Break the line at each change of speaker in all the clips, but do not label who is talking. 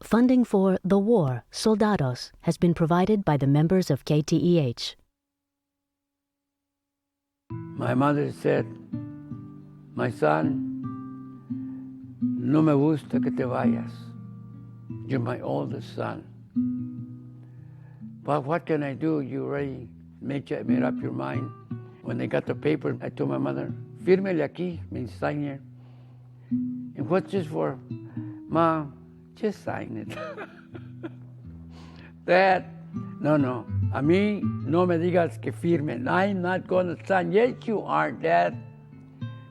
Funding for The War, Soldados has been provided by the members of KTEH.
My mother said, "My son, no me gusta que te vayas. You're my oldest son. But what can I do? You already made up your mind." When they got the paper, I told my mother, "Fírmele aquí, means sign here." "And what's this for?" "Mom, just sign it." "Dad, no. A mí no me digas que firme. I'm not going to sign." "Yes, you are, Dad.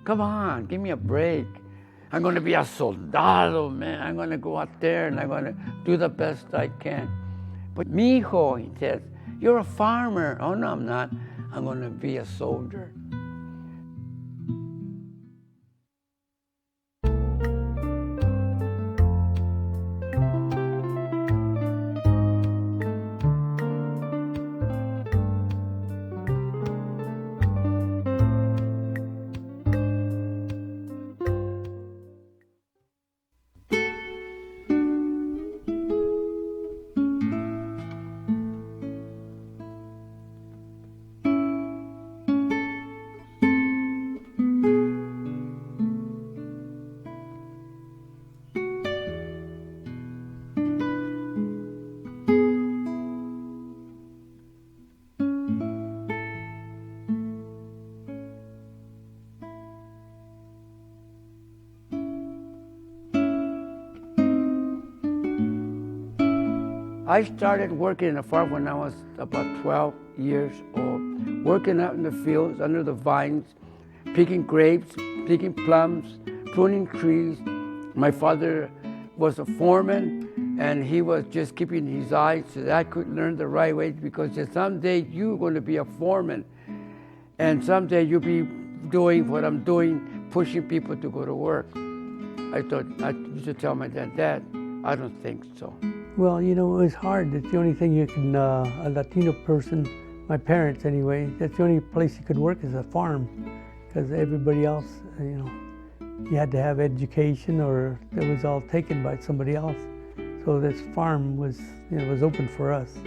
Come on, give me a break. I'm going to be a soldado, man. I'm going to go out there and I'm going to do the best I can." "But mijo," he says, "you're a farmer." "Oh, no, I'm not. I'm going to be a soldier." I started working in a farm when I was about 12 years old, working out in the fields under the vines, picking grapes, picking plums, pruning trees. My father was a foreman, and he was just keeping his eyes so that I could learn the right way, because someday you're going to be a foreman, and someday you'll be doing what I'm doing, pushing people to go to work. I used to tell my dad, "Dad, I don't think so."
Well, it was hard. That's the only thing you can, a Latino person, my parents anyway, that's the only place you could work is a farm, because everybody else, you had to have education or it was all taken by somebody else. So this farm was, was open for us.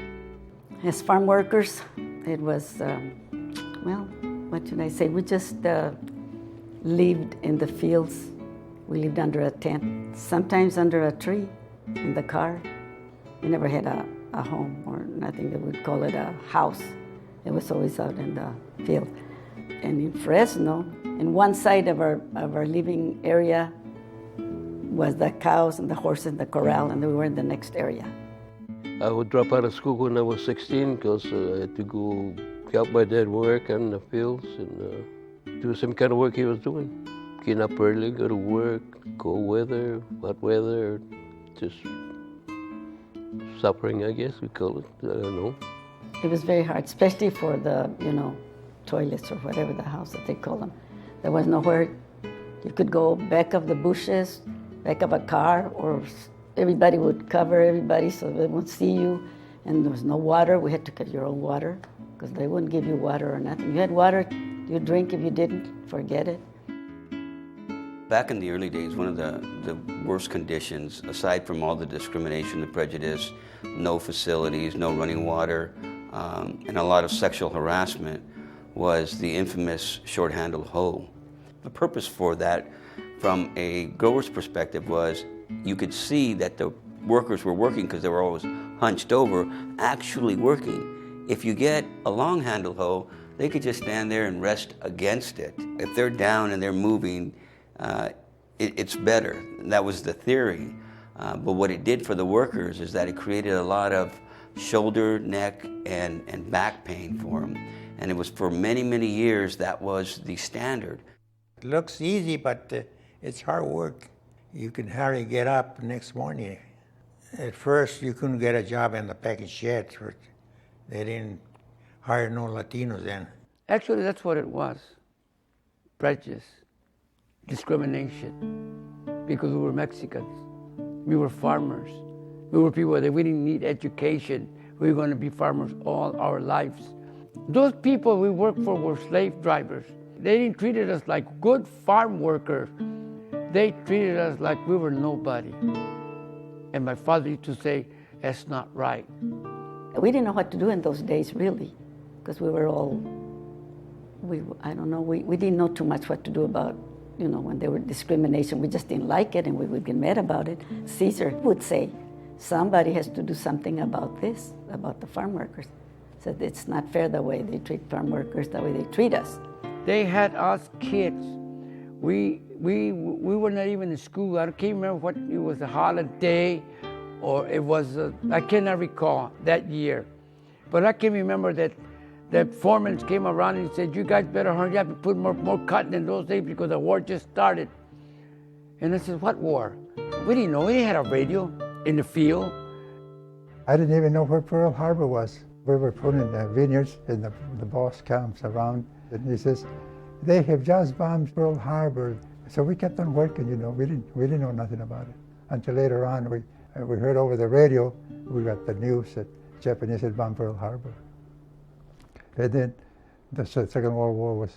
As farm workers, it was, well, what should I say? We just lived in the fields. We lived under a tent, sometimes under a tree, in the car. We never had a home or nothing that we'd call it a house. It was always out in the field. And in Fresno, in one side of our living area was the cows and the horses in the corral, and we were in the next area.
I would drop out of school when I was 16 because I had to go help my dad work in the fields and do some kind of work he was doing. Get up early, go to work, cold weather, hot weather, just suffering, I guess we call it. I don't know.
It was very hard, especially for the, toilets or whatever the house that they call them. There was nowhere you could go back of the bushes, back of a car, or everybody would cover everybody so they wouldn't see you. And there was no water. We had to get your own water because they wouldn't give you water or nothing. You had water, you'd drink. If you didn't, forget it.
Back in the early days, one of the worst conditions, aside from all the discrimination, the prejudice, no facilities, no running water, and a lot of sexual harassment, was the infamous short-handled hoe. The purpose for that, from a grower's perspective, was you could see that the workers were working because they were always hunched over, actually working. If you get a long-handled hoe, they could just stand there and rest against it. If they're down and they're moving, it's better. That was the theory. But what it did for the workers is that it created a lot of shoulder, neck, and back pain for them. And it was for many, many years that was the standard.
It looks easy, but it's hard work. You can hardly get up the next morning. At first, you couldn't get a job in the packing sheds. They didn't hire no Latinos then.
Actually, that's what it was. Prejudice. Discrimination, because we were Mexicans, we were farmers, we were people that we didn't need education. We were going to be farmers all our lives. Those people we worked for were slave drivers. They didn't treat us like good farm workers. They treated us like we were nobody. And my father used to say, that's not right.
We didn't know what to do in those days, really, because we were all, I don't know, we didn't know too much what to do about, when there were discrimination. We just didn't like it, and we would get mad about it. Caesar would say, somebody has to do something about this, about the farm workers. Said it's not fair the way they treat farm workers, the way they treat us.
They had us kids. We were not even in school. I can't remember what it was, a holiday, or it was, I cannot recall that year. But I can remember that the foreman came around and said, you guys better hurry up and put more cotton in those days because the war just started. And I said, what war? We didn't know. We didn't have a radio in the field.
I didn't even know where Pearl Harbor was. We were putting the vineyards and the boss comes around and he says, they have just bombed Pearl Harbor. So we kept on working, we didn't know nothing about it. Until later on, we heard over the radio, we got the news that Japanese had bombed Pearl Harbor. And then the Second World War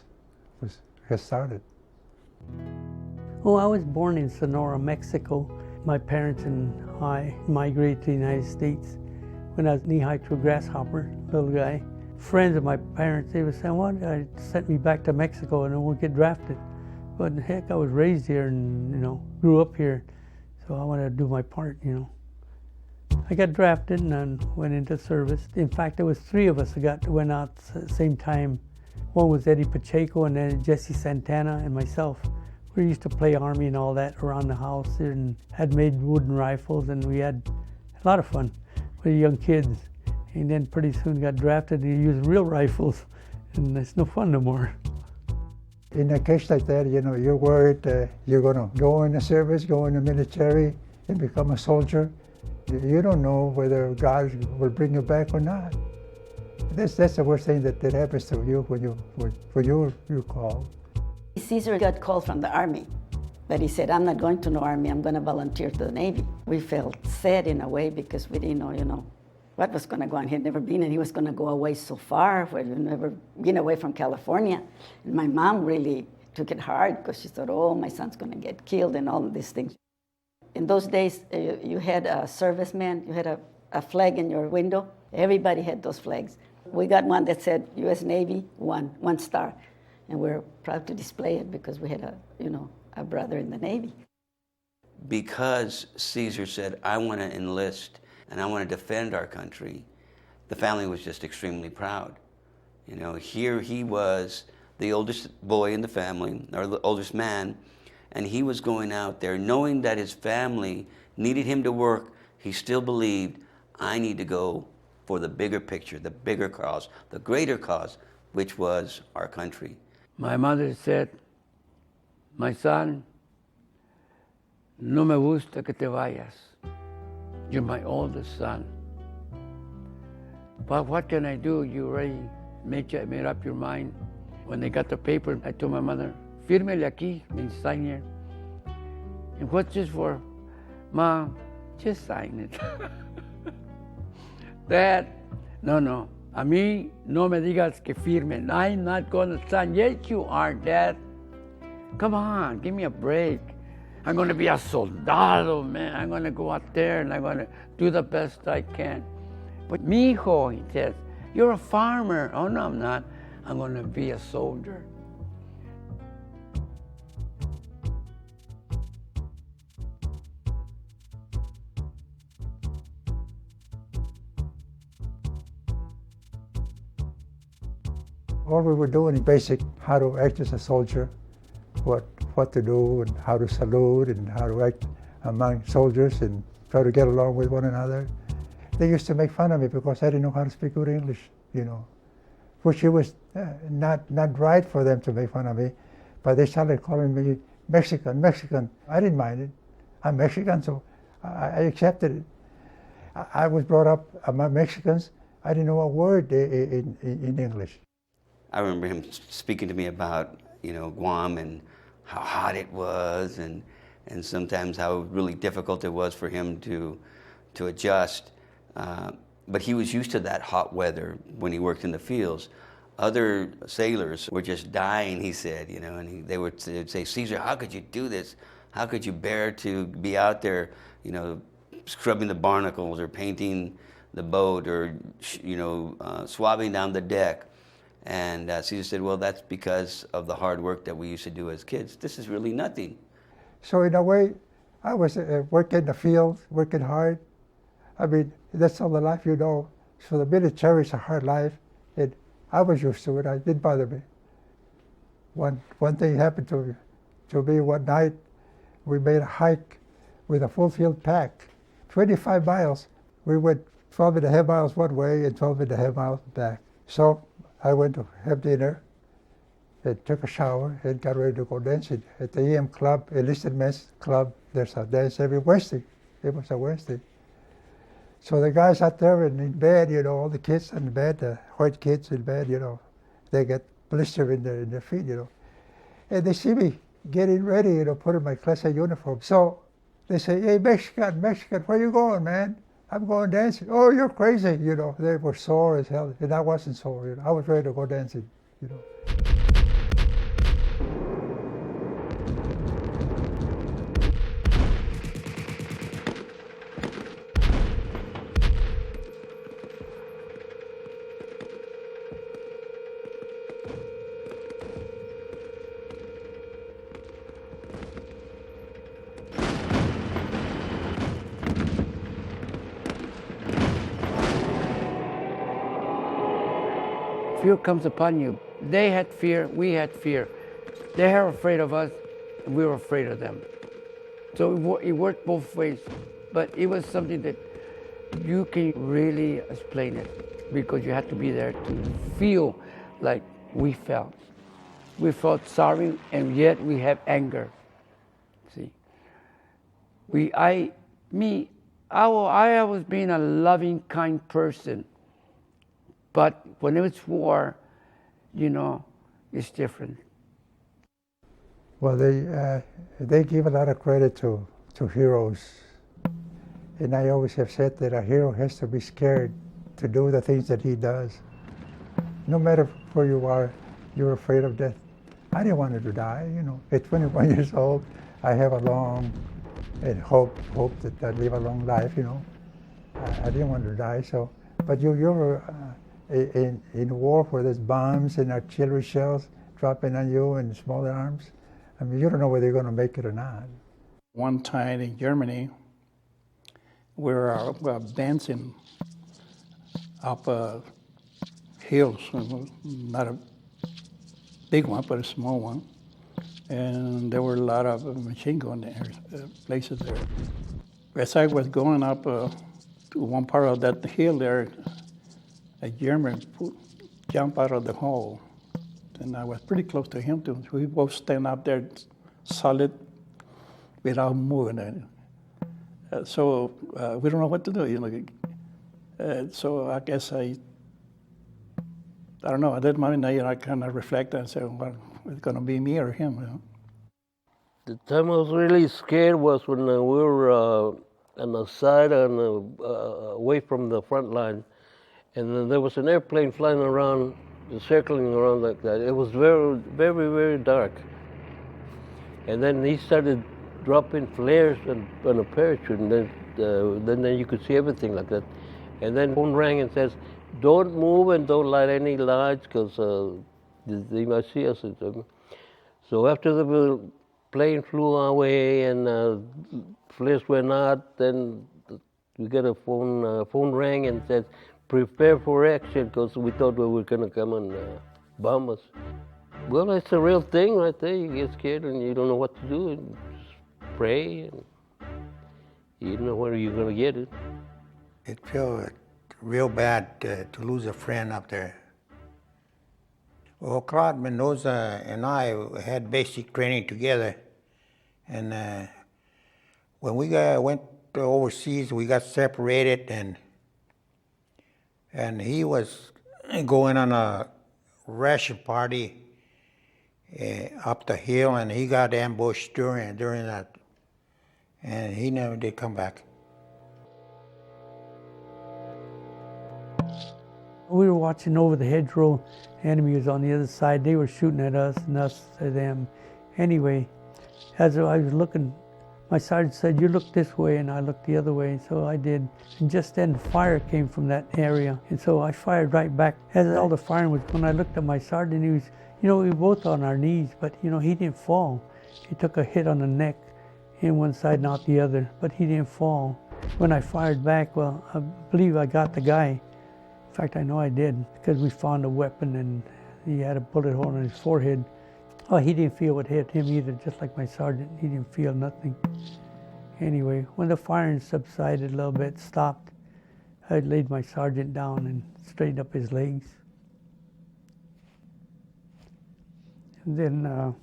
has started.
Oh, I was born in Sonora, Mexico. My parents and I migrated to the United States when I was knee-high to a grasshopper, little guy. Friends of my parents, they were saying, well, sent me back to Mexico and I won't get drafted. But heck, I was raised here and, grew up here. So I wanted to do my part, I got drafted and went into service. In fact, there was 3 of us that went out at the same time. One was Eddie Pacheco and then Jesse Santana and myself. We used to play Army and all that around the house and had made wooden rifles, and we had a lot of fun with young kids. And then pretty soon got drafted and used real rifles, and it's no fun no more.
In a case like that, you're worried you're going to go in the service, go in the military, and become a soldier. You don't know whether God will bring you back or not. That's the worst thing that happens to you when you're called.
Caesar got called from the Army, but he said, I'm not going to no Army, I'm going to volunteer to the Navy. We felt sad in a way because we didn't know, what was going to go on. He had never been, and he was going to go away so far, where he'd never been away from California. And my mom really took it hard because she thought, oh, my son's going to get killed and all of these things. In those days, you had a serviceman, you had a flag in your window. Everybody had those flags. We got one that said U.S. Navy, one star. And we're proud to display it because we had a brother in the Navy.
Because Caesar said, I want to enlist and I want to defend our country, the family was just extremely proud. Here he was, the oldest boy in the family, or the oldest man, and he was going out there knowing that his family needed him to work. He still believed, I need to go for the bigger picture, the bigger cause, the greater cause, which was our country.
My mother said, my son, no me gusta que te vayas. You're my oldest son. But what can I do? You already made up your mind. When they got the paper, I told my mother, fírmele aquí, means sign here. And what's this for? Mom, just sign it. Dad, no. A mí no me digas que firme. I'm not going to sign. Yes, you are, Dad. Come on, give me a break. I'm going to be a soldado, man. I'm going to go out there and I'm going to do the best I can. But mijo, he says, you're a farmer. Oh, no, I'm not. I'm going to be a soldier.
All we were doing is basic how to act as a soldier, what to do and how to salute and how to act among soldiers and try to get along with one another. They used to make fun of me because I didn't know how to speak good English, which it was not right for them to make fun of me, but they started calling me Mexican. I didn't mind it. I'm Mexican, so I accepted it. I was brought up among Mexicans. I didn't know a word in English.
I remember him speaking to me about, Guam and how hot it was and sometimes how really difficult it was for him to adjust. But he was used to that hot weather when he worked in the fields. Other sailors were just dying, he said, and they would say, Caesar, how could you do this? How could you bear to be out there, scrubbing the barnacles or painting the boat or, swabbing down the deck. And Caesar said, well, that's because of the hard work that we used to do as kids. This is really nothing.
So in a way, I was working in the field, working hard. I mean, that's all the life you know. So the military is a hard life. I was used to it. It didn't bother me. One thing happened to me one night. We made a hike with a full field pack, 25 miles. We went 12 and a half miles one way and 12 and a half miles back. So I went to have dinner and took a shower and got ready to go dancing. At the EM Club, Enlisted Men's Club, there's a dance every Wednesday. It was a Wednesday. So the guys out there in bed, all the kids in bed, the white kids in bed, they get blister in their feet, And they see me getting ready, putting my class A uniform. So they say, hey, Mexican, where you going, man? I'm going dancing. Oh, you're crazy, They were sore as hell, and I wasn't sore, I was ready to go dancing,
Fear comes upon you. They had fear, we had fear. They were afraid of us, and we were afraid of them. So it worked both ways, but it was something that you can really explain it because you had to be there to feel like we felt. We felt sorry, and yet we have anger. See, I was being a loving, kind person. But when it's war, it's different.
Well, they give a lot of credit to heroes. And I always have said that a hero has to be scared to do the things that he does. No matter where you are, you're afraid of death. I didn't want to die, At 21 years old, I have a long and hope that I live a long life, I didn't want to die, so. But you're in war where there's bombs and artillery shells dropping on you and smaller arms. I mean, you don't know whether you're going to make it or not.
One time in Germany, we were dancing up hills, not a big one, but a small one. And there were a lot of machine gun places there. As I was going up to one part of that hill there, a German jumped out of the hole, and I was pretty close to him too. We both stand up there solid without moving. So we don't know what to do, so I guess I don't know. At that moment, I kind of reflect and say, well, it's going to be me or him.
The time I was really scared was when we were on the side and away from the front line. And then there was an airplane flying around, circling around like that. It was very, very, very dark. And then he started dropping flares on a parachute, and then you could see everything like that. And then phone rang and says, "Don't move and don't light any lights, because they might see us." So after the plane flew away and flares went out, then we got a phone rang and said, "Prepare for action," because we thought we were going to come and bomb us. Well, it's a real thing right there. You get scared and you don't know what to do, and just pray, and you don't know where you're going to get it.
It feels real bad to lose a friend up there. Well, Claude Mendoza and I had basic training together, and when we went overseas, we got separated, and he was going on a ration party up the hill, and he got ambushed during that, and he never did come back.
We were watching over the hedgerow. Enemy was on the other side. They were shooting at us and us at them. Anyway, as I was looking, My sergeant said, "You look this way," and I looked the other way, so I did. And just then fire came from that area, and so I fired right back. As all the firing was, when I looked at my sergeant, he was, we were both on our knees, but he didn't fall. He took a hit on the neck, in one side, not the other, but he didn't fall. When I fired back, well, I believe I got the guy. In fact, I know I did, because we found a weapon and he had a bullet hole in his forehead. Oh, he didn't feel what hit him either, just like my sergeant. He didn't feel nothing. Anyway, when the firing subsided a little bit, stopped, I laid my sergeant down and straightened up his legs. And then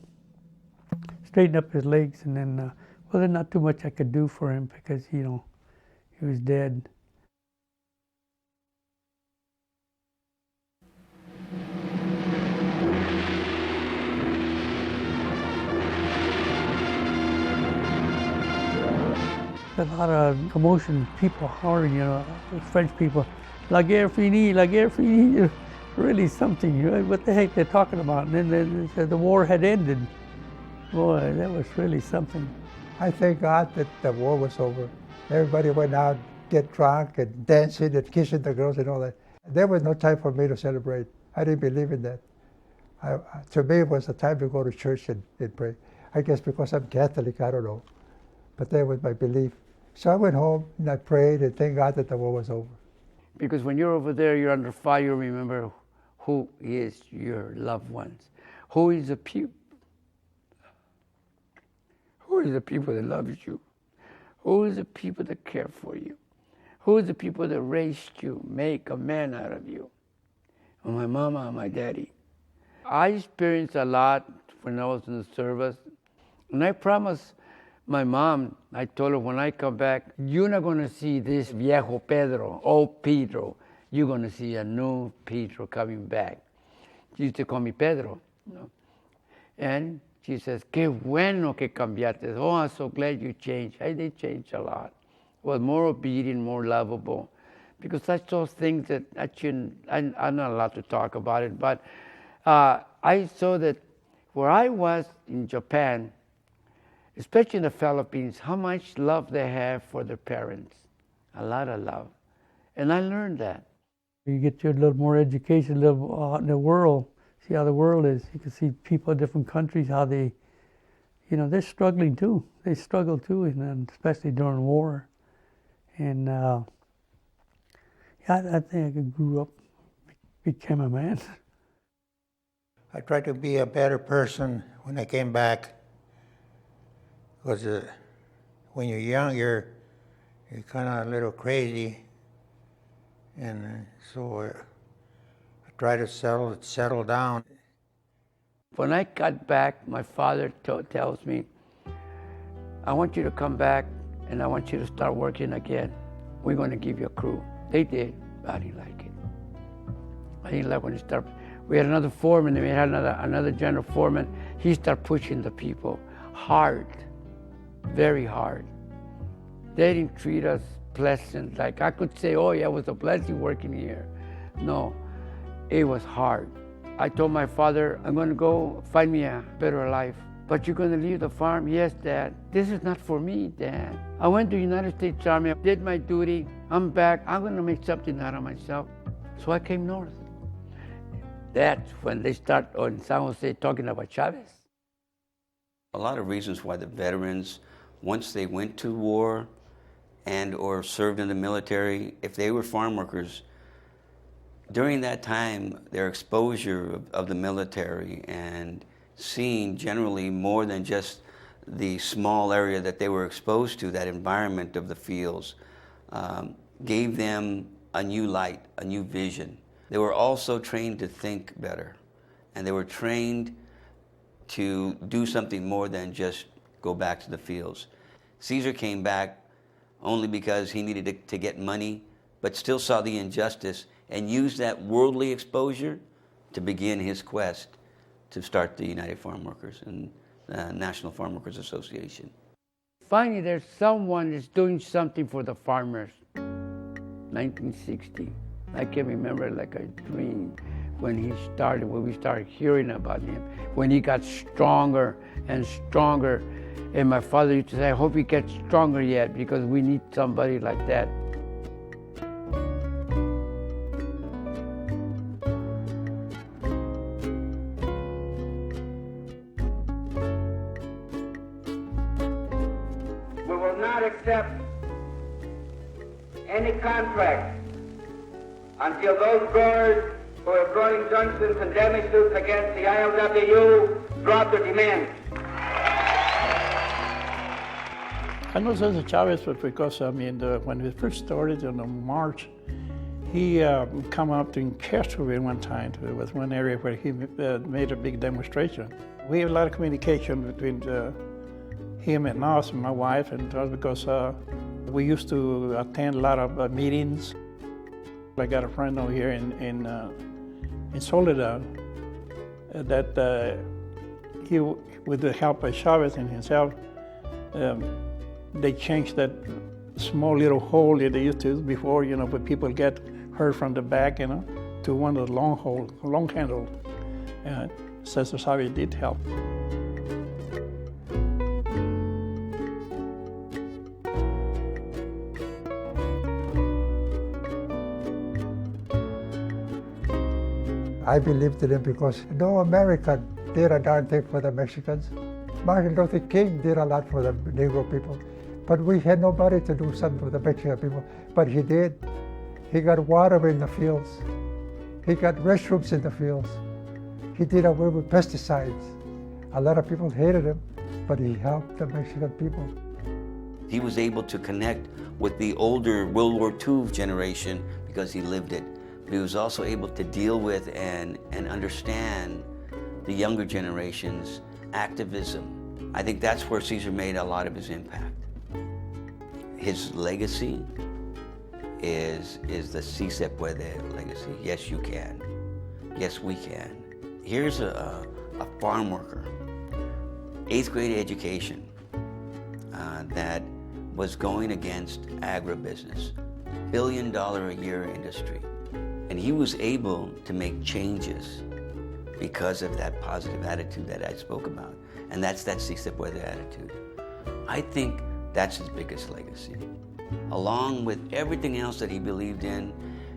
straightened up his legs, and then, well, there's not too much I could do for him because, he was dead. A lot of commotion, people hollering, French people, "La guerre finie, la guerre finie," really something. What the heck they're talking about? And then they said the war had ended. Boy, that was really something.
I thank God that the war was over. Everybody went out, get drunk and dancing and kissing the girls and all that. There was no time for me to celebrate. I didn't believe in that. To me, it was a time to go to church and pray. I guess because I'm Catholic, I don't know. But that was my belief. So I went home and I prayed and thank God that the war was over.
Because when you're over there, you're under fire, remember who is your loved ones. Who is the people? Who is the people that loves you? Who is the people that care for you? Who is the people that raised you, make a man out of you? Well, my mama and my daddy. I experienced a lot when I was in the service. And I promised my mom, I told her, when I come back, you're not going to see this viejo Pedro, old Pedro. You're going to see a new Pedro coming back. She used to call me Pedro. And she says, "Qué bueno que cambiaste. Oh, I'm so glad you changed." I did change a lot. Was more obedient, more lovable. Because that's those things that I'm not allowed to talk about it. But I saw that where I was in Japan, especially in the Philippines, how much love they have for their parents. A lot of love. And I learned that.
You get your little more education, a little out in the world, see how the world is. You can see people in different countries, how they, they're struggling too. They struggle too, and especially during war. And I think I grew up, became a man.
I tried to be a better person when I came back. Because when you're young, you're kind of a little crazy, and so I try to settle down.
When I got back, my father tells me, "I want you to come back, and I want you to start working again. We're going to give you a crew." They did, but I didn't like it. I didn't like when he started. We had another foreman, and we had another general foreman. He started pushing the people hard. Very hard. They didn't treat us pleasant. Like I could say, "Oh yeah, it was a blessing working here." No, it was hard. I told my father, "I'm going to go find me a better life." "But you're going to leave the farm?" "Yes, Dad." "This is not for me, Dad. I went to the United States Army, I did my duty, I'm back, I'm going to make something out of myself." So I came north. That's when they start on San Jose talking about Chavez.
A lot of reasons why the veterans, once they went to war and or served in the military, if they were farm workers, during that time, their exposure of the military and seeing generally more than just the small area that they were exposed to, that environment of the fields, gave them a new light, a new vision. They were also trained to think better, and they were trained to do something more than just go back to the fields. Caesar came back only because he needed to get money, but still saw the injustice and used that worldly exposure to begin his quest to start the United Farm Workers and the National Farm Workers Association.
Finally, there's someone that's doing something for the farmers. 1960. I can remember like a dream when we started hearing about him, when he got stronger and stronger. And my father used to say, I hope he gets stronger yet because we need somebody like that.
We will not accept any contract until those growers who are growing Johnson's and damage suits against the ILWU drop their demands.
I know Cesar Chavez because, when we first started in March, he come up in Castroville one time. It was one area where he made a big demonstration. We have a lot of communication between him and us, and my wife and us, because we used to attend a lot of meetings. I got a friend over here in Soledad that he, with the help of Chavez and himself, they changed that small little hole that they used to use before, where people get hurt from the back, to one of the long handle. Cesar Chavez did help.
I believed in him because no American did a darn thing for the Mexicans. Martin Luther King did a lot for the Negro people, but we had nobody to do something for the Mexican people. But he did. He got water in the fields. He got restrooms in the fields. He did away with pesticides. A lot of people hated him, but he helped the Mexican people.
He was able to connect with the older World War II generation because he lived it. But he was also able to deal with and understand the younger generation's activism. I think that's where Cesar made a lot of his impact. His legacy is the Si Se Puede legacy. Yes, you can. Yes, we can. Here's a farm worker, 8th grade education, that was going against agribusiness, $1 billion a year industry. And he was able to make changes because of that positive attitude that I spoke about. And that's that Si Se Puede attitude. I think that's his biggest legacy. Along with everything else that he believed in,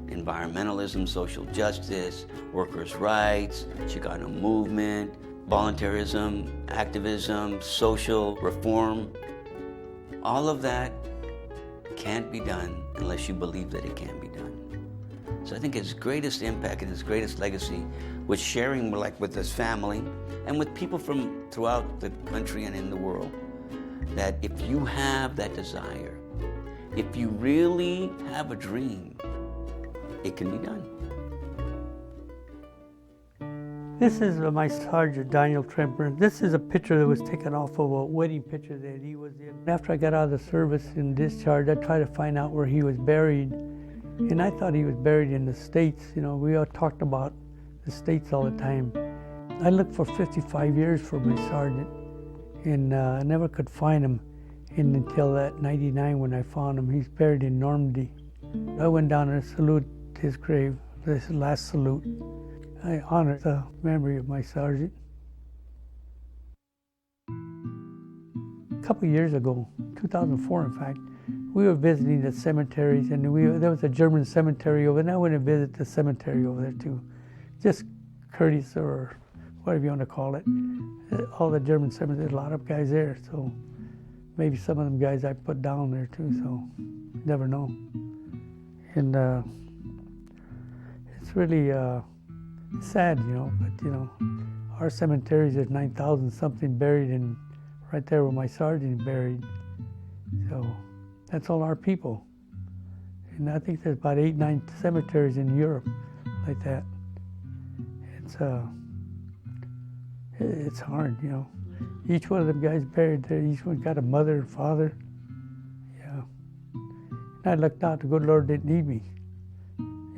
environmentalism, social justice, workers' rights, Chicano movement, voluntarism, activism, social reform, all of that can't be done unless you believe that it can be done. So I think his greatest impact and his greatest legacy was sharing with his family and with people from throughout the country and in the world, that if you have that desire, if you really have a dream, it can be done.
This is my Sergeant Daniel Tremper. This is a picture that was taken off of a wedding picture that he was in. After I got out of the service and discharged, I tried to find out where he was buried. And I thought he was buried in the States. We all talked about the States all the time. I looked for 55 years for my sergeant, and I never could find him until that 99 when I found him. He's buried in Normandy. I went down and saluted his grave, this last salute. I honor the memory of my sergeant. A couple years ago, 2004 in fact, we were visiting the cemeteries, and there was a German cemetery over there, and I went and visited the cemetery over there too. Just courteous, or whatever you want to call it. All the German cemeteries, a lot of guys there, so maybe some of them guys I put down there too, so you never know. And it's really sad, but our cemeteries, there's 9,000 something buried, and right there where my sergeant is buried. So that's all our people. And I think there's about 8, 9 cemeteries in Europe like that. It's hard, Each one of them guys buried there, each one got a mother and father. Yeah. And I looked out, the good Lord didn't need me.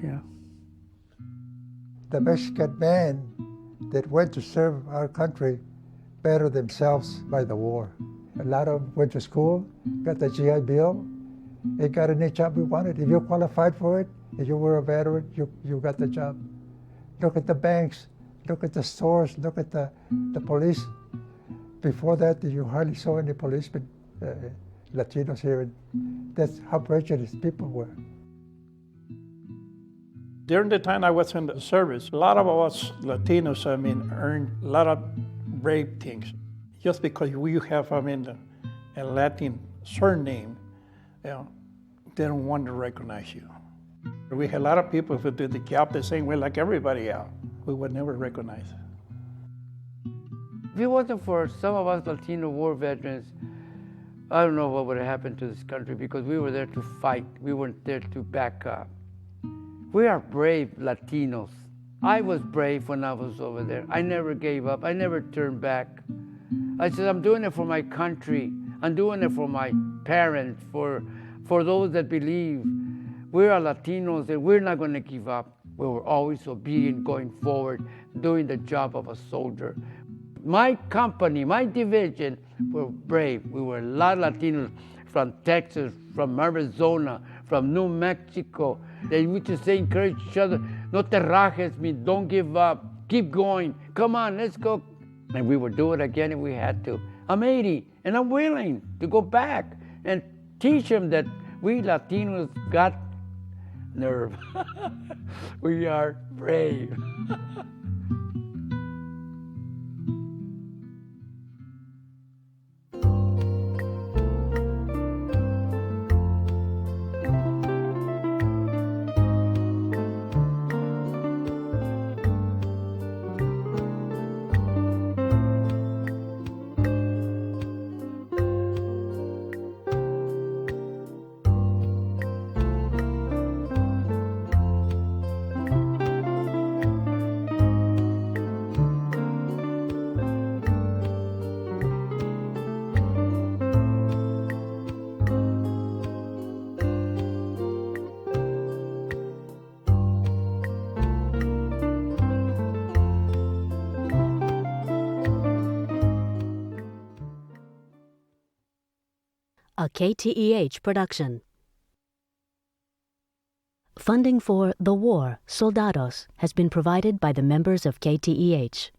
Yeah.
The Mexican men that went to serve our country bettered themselves by the war. A lot of them went to school, got the GI Bill, and got any job we wanted. If you qualified for it, if you were a veteran, you got the job. Look at the banks, look at the stores, look at the police. before that, you hardly saw any policemen, Latinos here. That's how prejudiced people were.
During the time I was in the service, a lot of us Latinos, earned a lot of brave things. Just because we have, a Latin surname, they don't want to recognize you. We had a lot of people who did the job the same way like everybody else. We would never recognize it.
If it wasn't for some of us Latino war veterans, I don't know what would have happened to this country, because we were there to fight. We weren't there to back up. We are brave Latinos. I was brave when I was over there. I never gave up. I never turned back. I said, I'm doing it for my country. I'm doing it for my parents, for those that believe. We are Latinos and we're not going to give up. We were always obedient, going forward, doing the job of a soldier. My company, my division, were brave. We were a lot of Latinos from Texas, from Arizona, from New Mexico. They used to say, encourage each other, no te rajes, means don't give up, keep going, come on, let's go. And we would do it again if we had to. I'm 80, and I'm willing to go back and teach them that we Latinos got nerve. We are brave.
A KTEH production. Funding for The War, Soldados has been provided by the members of KTEH.